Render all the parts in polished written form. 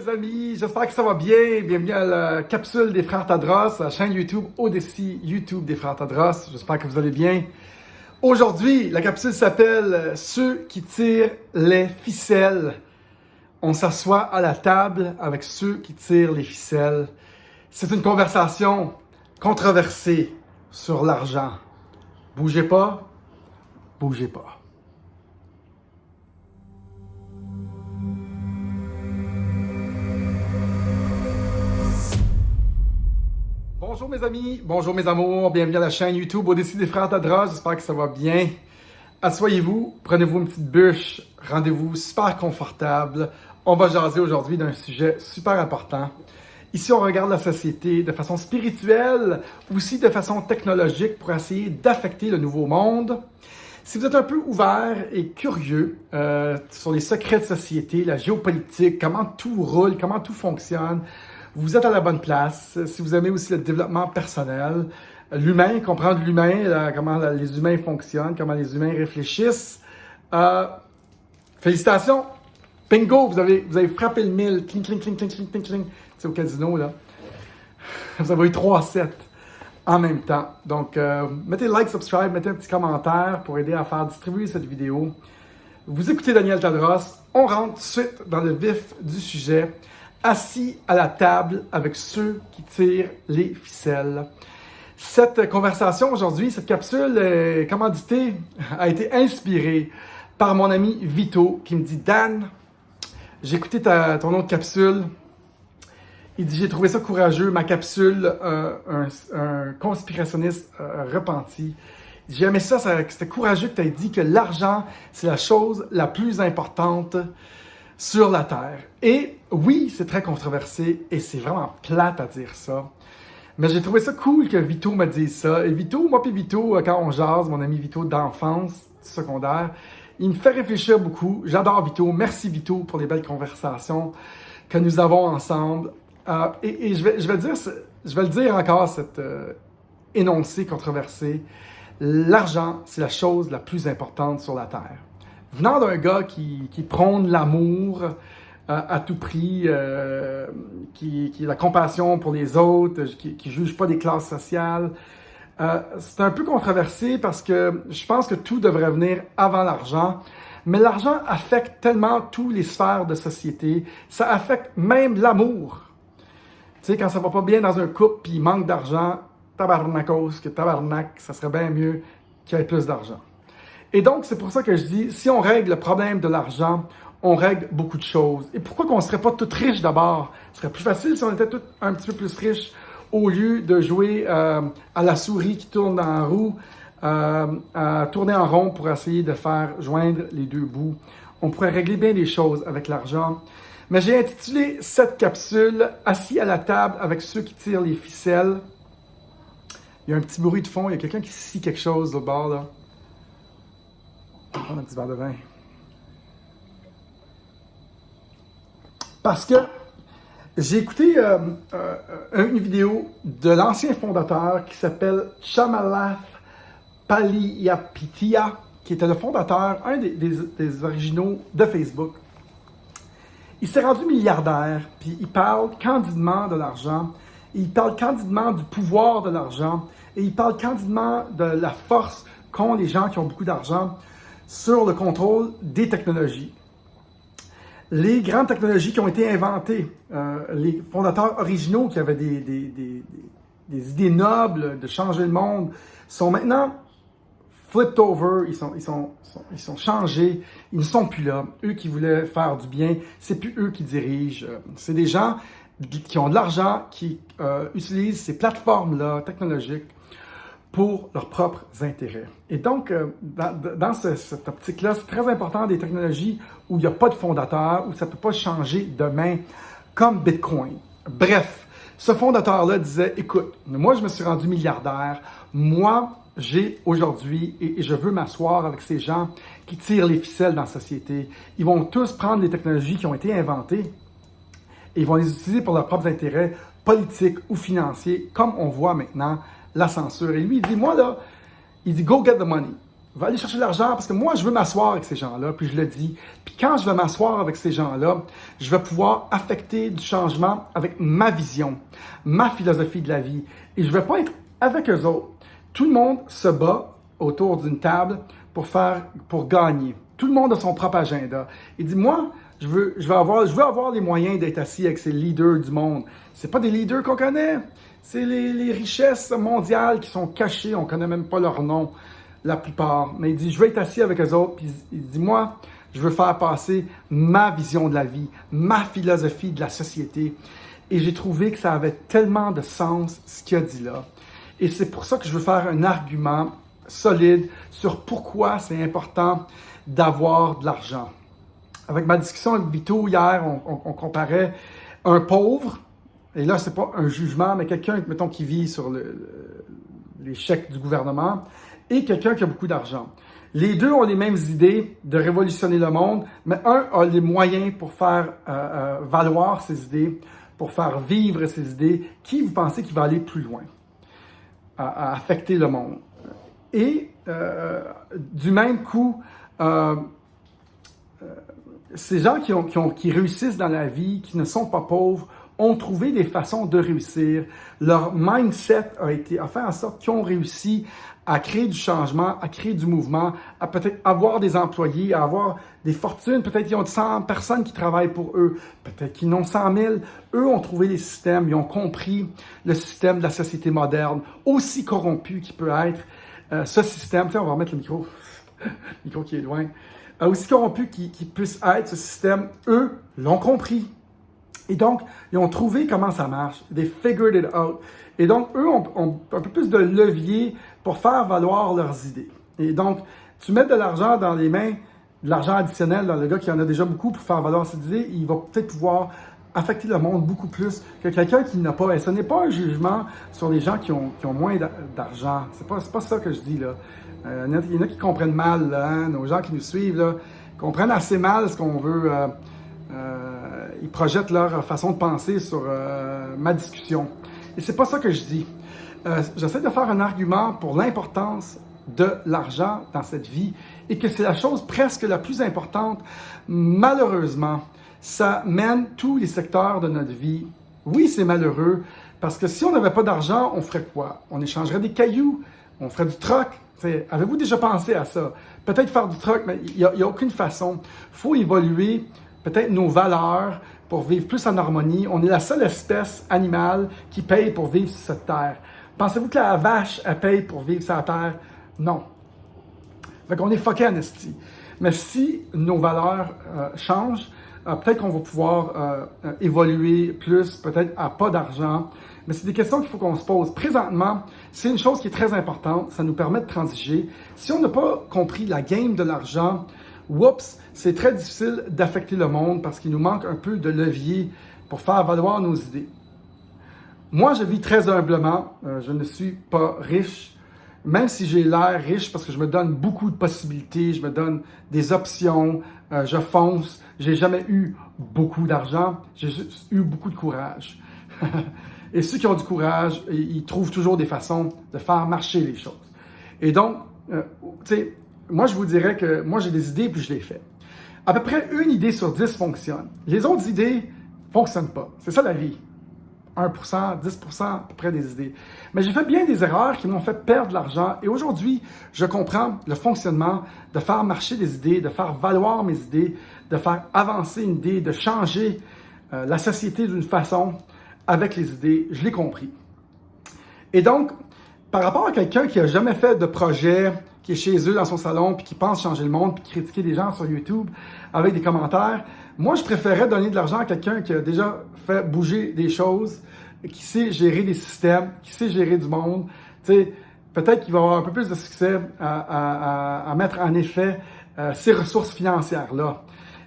les amis, j'espère que ça va bien. Bienvenue à la capsule des frères Tadros, à la chaîne YouTube Odyssey YouTube des frères Tadros. J'espère que vous allez bien. Aujourd'hui, la capsule s'appelle « Ceux qui tirent les ficelles ». On s'assoit à la table avec ceux qui tirent les ficelles. C'est une conversation controversée sur l'argent. Bougez pas, bougez pas. Bonjour mes amis, bonjour mes amours, bienvenue à la chaîne YouTube Odyssey des frères Tadros, j'espère que ça va bien. Asseyez-vous, prenez-vous une petite bûche, rendez-vous super confortable. On va jaser aujourd'hui d'un sujet super important. Ici, on regarde la société de façon spirituelle, aussi de façon technologique pour essayer d'affecter le nouveau monde. Si vous êtes un peu ouvert et curieux sur les secrets de société, la géopolitique, comment tout roule, comment tout fonctionne, vous êtes à la bonne place. Si vous aimez aussi le développement personnel, l'humain, comprendre l'humain, comment les humains fonctionnent, comment les humains réfléchissent, félicitations! Bingo! Vous avez frappé le 1000. Cling, cling, cling, cling, cling, cling, cling. C'est au casino, là. Vous avez eu 3-7 en même temps. Donc, mettez like, subscribe, mettez un petit commentaire pour aider à faire distribuer cette vidéo. Vous écoutez Daniel Tadros. On rentre tout de suite dans le vif du sujet. Assis à la table avec ceux qui tirent les ficelles. Cette conversation aujourd'hui, cette capsule commanditée, a été inspirée par mon ami Vito qui me dit « Dan, j'ai écouté ton autre capsule. Il dit, j'ai trouvé ça courageux, ma capsule, un conspirationniste repenti. J'ai aimé ça, c'était courageux que tu aies dit que l'argent, c'est la chose la plus importante sur la Terre. Et oui, c'est très controversé et c'est vraiment plate à dire ça. Mais j'ai trouvé ça cool que Vito me dise ça. Et Vito, moi puis Vito, quand on jase, mon ami Vito d'enfance, secondaire, il me fait réfléchir beaucoup. J'adore Vito. Merci Vito pour les belles conversations que nous avons ensemble. Et je vais le dire encore, cet énoncé controversé. L'argent, c'est la chose la plus importante sur la Terre. Venant d'un gars qui prône l'amour à tout prix, qui a la compassion pour les autres, qui ne juge pas des classes sociales, c'est un peu controversé parce que je pense que tout devrait venir avant l'argent. Mais l'argent affecte tellement toutes les sphères de société. Ça affecte même l'amour. Tu sais, quand ça va pas bien dans un couple puis il manque d'argent, tabarnakos, que tabarnak, ça serait bien mieux qu'il y ait plus d'argent. Et donc, c'est pour ça que je dis, si on règle le problème de l'argent, on règle beaucoup de choses. Et pourquoi qu'on ne serait pas tous riches d'abord? Ce serait plus facile si on était tous un petit peu plus riches au lieu de jouer à la souris qui tourne dans la roue, à tourner en rond pour essayer de faire joindre les deux bouts. On pourrait régler bien des choses avec l'argent. Mais j'ai intitulé cette capsule « Assis à la table avec ceux qui tirent les ficelles ». Il y a un petit bruit de fond, il y a quelqu'un qui scie quelque chose au bord, là. On va prendre un petit verre de vin. Parce que j'ai écouté une vidéo de l'ancien fondateur qui s'appelle Chamath Palihapitiya, qui était le fondateur, un des originaux de Facebook. Il s'est rendu milliardaire, puis il parle candidement de l'argent, il parle candidement du pouvoir de l'argent, et il parle candidement de la force qu'ont les gens qui ont beaucoup d'argent sur le contrôle des technologies. Les grandes technologies qui ont été inventées, les fondateurs originaux qui avaient des idées nobles de changer le monde, sont maintenant flipped over, ils sont changés, ils ne sont plus là. Eux qui voulaient faire du bien, c'est plus eux qui dirigent. C'est des gens qui ont de l'argent, qui utilisent ces plateformes-là technologiques pour leurs propres intérêts. Et donc, dans cette optique-là, c'est très important des technologies où il n'y a pas de fondateur, où ça ne peut pas changer demain, comme Bitcoin. Bref, ce fondateur-là disait, écoute, moi je me suis rendu milliardaire, moi j'ai aujourd'hui, et je veux m'asseoir avec ces gens qui tirent les ficelles dans la société. Ils vont tous prendre les technologies qui ont été inventées et ils vont les utiliser pour leurs propres intérêts politiques ou financiers, comme on voit maintenant la censure. Et lui, il dit, moi là, il dit, go get the money. va aller chercher l'argent parce que moi, je veux m'asseoir avec ces gens-là, puis je le dis. Puis quand je vais m'asseoir avec ces gens-là, je vais pouvoir affecter du changement avec ma vision, ma philosophie de la vie. Et je ne vais pas être avec eux autres. Tout le monde se bat autour d'une table pour gagner. Tout le monde a son propre agenda. Il dit, moi, je veux avoir les moyens d'être assis avec ces leaders du monde. C'est pas des leaders qu'on connaît. C'est les richesses mondiales qui sont cachées. On ne connaît même pas leur nom, la plupart. Mais il dit, je veux être assis avec eux autres. Puis il dit, moi, je veux faire passer ma vision de la vie, ma philosophie de la société. Et j'ai trouvé que ça avait tellement de sens, ce qu'il a dit là. Et c'est pour ça que je veux faire un argument solide sur pourquoi c'est important d'avoir de l'argent. Avec ma discussion avec Vito hier, on comparait un pauvre, et là, c'est pas un jugement, mais quelqu'un, mettons, qui vit sur les chèques du gouvernement, et quelqu'un qui a beaucoup d'argent. Les deux ont les mêmes idées de révolutionner le monde, mais un a les moyens pour faire valoir ses idées, pour faire vivre ses idées. Qui vous pensez qui va aller plus loin à affecter le monde? Et du même coup, ces gens qui réussissent dans la vie, qui ne sont pas pauvres, ont trouvé des façons de réussir. Leur mindset a fait en sorte qu'ils ont réussi à créer du changement, à créer du mouvement, à peut-être avoir des employés, à avoir des fortunes. Peut-être qu'ils ont 100 personnes qui travaillent pour eux. Peut-être qu'ils en ont 100 000. Eux ont trouvé les systèmes. Ils ont compris le système de la société moderne, aussi corrompu qu'il peut être. Ce système, tiens, on va remettre le micro qui est loin. Aussi corrompu qu'il puisse être, ce système, eux l'ont compris. Et donc, ils ont trouvé comment ça marche. They figured it out. Et donc, eux ont un peu plus de levier pour faire valoir leurs idées. Et donc, tu mets de l'argent dans les mains, de l'argent additionnel dans le gars qui en a déjà beaucoup pour faire valoir ses idées, il va peut-être pouvoir affecter le monde beaucoup plus que quelqu'un qui n'a pas. Et ce n'est pas un jugement sur les gens qui ont moins d'argent. C'est pas ça que je dis, là. Il y en a qui comprennent mal, là, hein? Nos gens qui nous suivent, là, comprennent assez mal ce qu'on veut. Ils projettent leur façon de penser sur ma discussion. Et c'est pas ça que je dis. J'essaie de faire un argument pour l'importance de l'argent dans cette vie et que c'est la chose presque la plus importante. Malheureusement, ça mène tous les secteurs de notre vie. Oui, c'est malheureux parce que si on n'avait pas d'argent, on ferait quoi? On échangerait des cailloux, on ferait du troc. Avez-vous déjà pensé à ça? Peut-être faire du troc, mais il n'y a aucune façon. Il faut évoluer peut-être nos valeurs pour vivre plus en harmonie. On est la seule espèce animale qui paye pour vivre sur cette terre. Pensez-vous que la vache, elle paye pour vivre sur la terre? Non. Fait qu'on est fucké en esti. Mais si nos valeurs changent, peut-être qu'on va pouvoir évoluer plus, peut-être à pas d'argent. Mais c'est des questions qu'il faut qu'on se pose. Présentement, c'est une chose qui est très importante. Ça nous permet de transiger. Si on n'a pas compris la game de l'argent, oups, c'est très difficile d'affecter le monde parce qu'il nous manque un peu de levier pour faire valoir nos idées. Moi, je vis très humblement. Je ne suis pas riche, même si j'ai l'air riche parce que je me donne beaucoup de possibilités, je me donne des options, je fonce. J'ai jamais eu beaucoup d'argent, j'ai juste eu beaucoup de courage. Et ceux qui ont du courage, ils trouvent toujours des façons de faire marcher les choses. Et donc, tu sais, moi, je vous dirais que moi, j'ai des idées puis je les fais. À peu près une idée sur 10 fonctionne. Les autres idées ne fonctionnent pas. C'est ça la vie. 1%, 10% à peu près des idées. Mais j'ai fait bien des erreurs qui m'ont fait perdre de l'argent. Et aujourd'hui, je comprends le fonctionnement de faire marcher des idées, de faire valoir mes idées, de faire avancer une idée, de changer la société d'une façon avec les idées. Je l'ai compris. Et donc, par rapport à quelqu'un qui n'a jamais fait de projet, qui est chez eux dans son salon, puis qui pense changer le monde, puis critiquer des gens sur YouTube avec des commentaires, moi, je préférais donner de l'argent à quelqu'un qui a déjà fait bouger des choses, qui sait gérer des systèmes, qui sait gérer du monde. Tu sais, peut-être qu'il va avoir un peu plus de succès à mettre en effet ces ressources financières-là.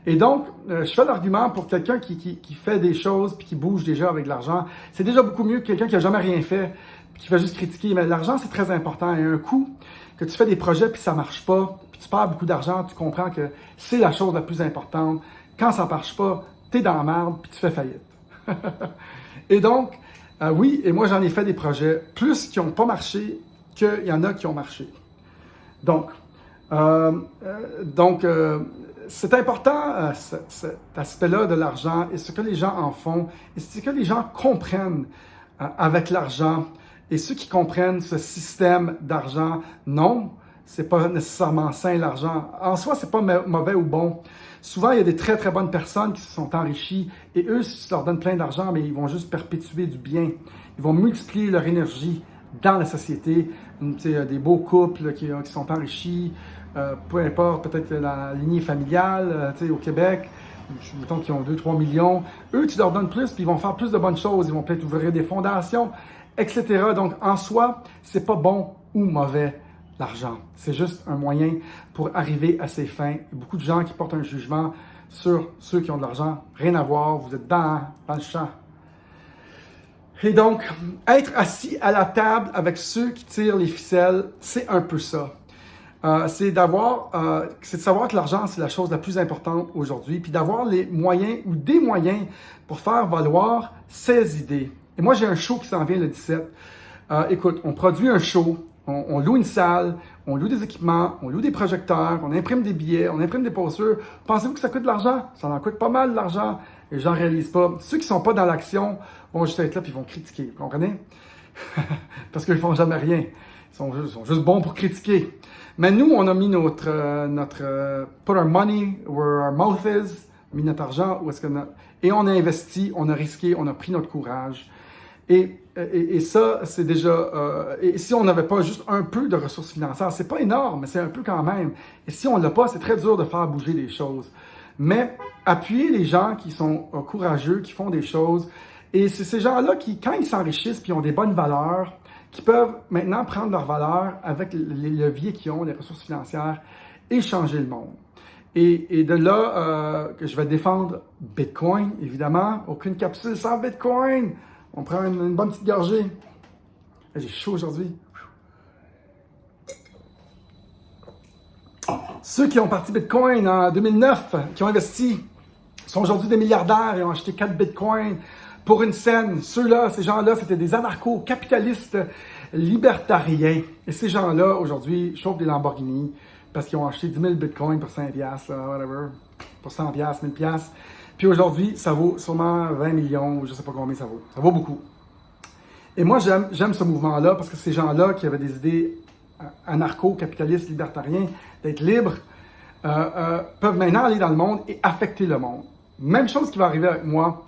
Et donc, je fais l'argument pour quelqu'un qui fait des choses puis qui bouge déjà avec de l'argent. C'est déjà beaucoup mieux que quelqu'un qui n'a jamais rien fait puis qui fait juste critiquer. Mais l'argent, c'est très important. Et un coup que tu fais des projets puis ça marche pas, puis tu perds beaucoup d'argent, tu comprends que c'est la chose la plus importante. Quand ça marche pas, tu es dans la merde puis tu fais faillite. Et donc, oui, et moi j'en ai fait des projets plus qui n'ont pas marché qu'il y en a qui ont marché. Donc, C'est important, cet aspect-là de l'argent et ce que les gens en font et ce que les gens comprennent avec l'argent. Et ceux qui comprennent ce système d'argent, non, c'est pas nécessairement sain l'argent. En soi, c'est pas mauvais ou bon. Souvent, il y a des très très bonnes personnes qui se sont enrichies et eux, si tu leur donnes plein d'argent, mais ils vont juste perpétuer du bien. Ils vont multiplier leur énergie dans la société. Tu sais, des beaux couples qui sont enrichis, peu importe, peut-être la lignée familiale, tu sais, au Québec, mettons qu'ils ont 2-3 millions. Eux, tu leur donnes plus, puis ils vont faire plus de bonnes choses. Ils vont peut-être ouvrir des fondations, etc. Donc, en soi, c'est pas bon ou mauvais l'argent. C'est juste un moyen pour arriver à ses fins. Il y a beaucoup de gens qui portent un jugement sur ceux qui ont de l'argent. Rien à voir, vous êtes dans le champ. Et donc, être assis à la table avec ceux qui tirent les ficelles, c'est un peu ça. C'est de savoir que l'argent, c'est la chose la plus importante aujourd'hui, puis d'avoir les moyens ou des moyens pour faire valoir ses idées. Et moi, j'ai un show qui s'en vient le 17. Écoute, on produit un show, on loue une salle, on loue des équipements, on loue des projecteurs, on imprime des billets, on imprime des posters. Pensez-vous que ça coûte de l'argent? Ça en coûte pas mal de l'argent. Et j'en réalise pas. Ceux qui sont pas dans l'action vont juste être là puis ils vont critiquer. Vous comprenez? Parce qu'ils font jamais rien. Ils sont juste bons pour critiquer. Mais nous, on a mis notre put our money where our mouth is, mis notre argent où est-ce que et on a investi, on a risqué, on a pris notre courage. Et ça, c'est déjà... et si on n'avait pas juste un peu de ressources financières, c'est pas énorme, mais c'est un peu quand même. Et si on l'a pas, c'est très dur de faire bouger les choses. Mais appuyer les gens qui sont courageux, qui font des choses. Et c'est ces gens-là qui, quand ils s'enrichissent puis ont des bonnes valeurs, qui peuvent maintenant prendre leurs valeurs avec les leviers qu'ils ont, les ressources financières, et changer le monde. Et de là, que je vais défendre Bitcoin, évidemment. Aucune capsule sans Bitcoin. On prend une bonne petite gorgée. J'ai chaud aujourd'hui. Ceux qui ont parti Bitcoin en 2009, qui ont investi, sont aujourd'hui des milliardaires et ont acheté 4 Bitcoins pour une scène. Ceux-là, ces gens-là, c'était des anarcho-capitalistes libertariens. Et ces gens-là, aujourd'hui, chauffent des Lamborghini parce qu'ils ont acheté 10 000 Bitcoins pour 5$, whatever, pour 100$, 1000$. Puis aujourd'hui, ça vaut sûrement 20 millions, ou je ne sais pas combien ça vaut. Ça vaut beaucoup. Et moi, j'aime ce mouvement-là parce que ces gens-là qui avaient des idées anarcho-capitalistes, libertariens, d'être libres, peuvent maintenant aller dans le monde et affecter le monde. Même chose qui va arriver avec moi.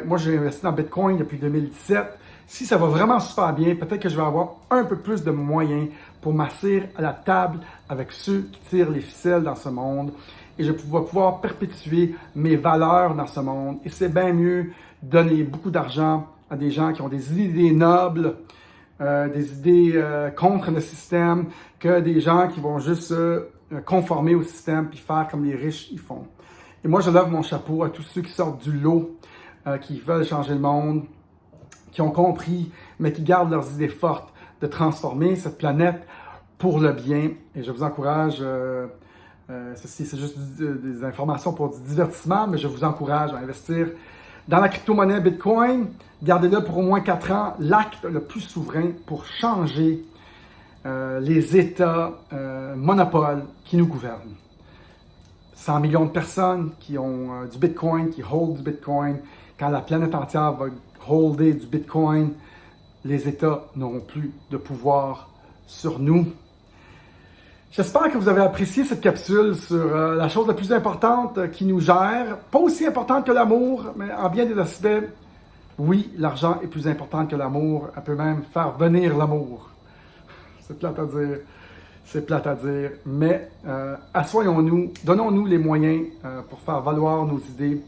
Moi, j'ai investi dans Bitcoin depuis 2017. Si ça va vraiment super bien, peut-être que je vais avoir un peu plus de moyens pour m'asseoir à la table avec ceux qui tirent les ficelles dans ce monde. Et je vais pouvoir perpétuer mes valeurs dans ce monde. Et c'est bien mieux de donner beaucoup d'argent à des gens qui ont des idées nobles, des idées contre le système, que des gens qui vont juste se conformer au système puis faire comme les riches ils font. Et moi, je lève mon chapeau à tous ceux qui sortent du lot, qui veulent changer le monde, qui ont compris, mais qui gardent leurs idées fortes de transformer cette planète pour le bien. Et je vous encourage... ceci, c'est juste des informations pour du divertissement, mais je vous encourage à investir dans la crypto-monnaie Bitcoin. Gardez-le pour au moins 4 ans, l'acte le plus souverain pour changer les États monopoles qui nous gouvernent. 100 millions de personnes qui ont du Bitcoin, qui hold du Bitcoin. Quand la planète entière va holder du Bitcoin, les États n'auront plus de pouvoir sur nous. J'espère que vous avez apprécié cette capsule sur la chose la plus importante qui nous gère. Pas aussi importante que l'amour, mais en bien des aspects, oui, l'argent est plus important que l'amour. Elle peut même faire venir l'amour. C'est plate à dire. C'est plate à dire. Mais assoyons-nous, donnons-nous les moyens pour faire valoir nos idées.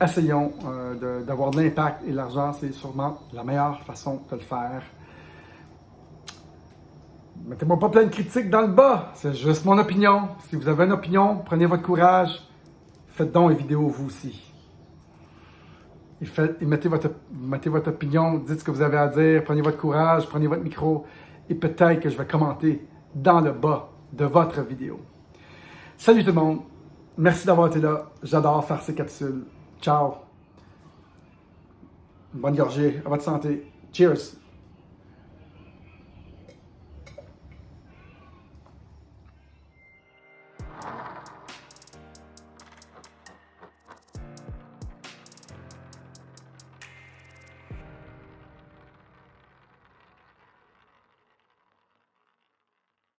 Essayons d'avoir de l'impact et l'argent, c'est sûrement la meilleure façon de le faire. Mettez-moi pas plein de critiques dans le bas, c'est juste mon opinion. Si vous avez une opinion, prenez votre courage, faites donc une vidéo vous aussi. Et mettez votre opinion, dites ce que vous avez à dire, prenez votre courage, prenez votre micro, et peut-être que je vais commenter dans le bas de votre vidéo. Salut tout le monde, merci d'avoir été là, j'adore faire ces capsules. Ciao! Bonne gorgée, à votre santé. Cheers!